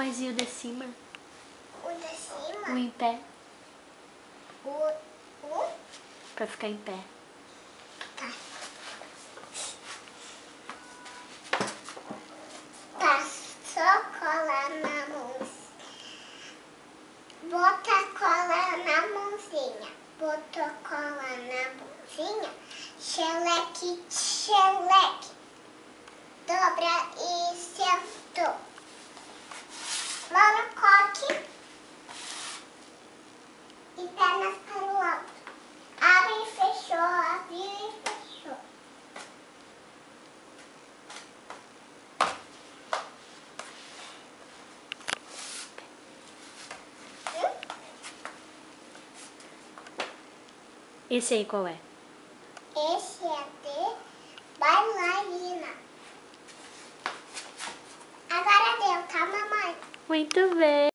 Mas e o de cima? O de cima? O em pé. O? Pra ficar em pé. Tá. Passou cola na mãozinha. Bota cola na mãozinha. Botou cola na mãozinha. Xeleque, xeleque. Dobra e sentou. Mão no coque. E pernas para o alto. Abre e fechou, abre e fechou. Esse aí qual é? Esse é de bailarina. Agora deu, tá, mamãe? Muito bem.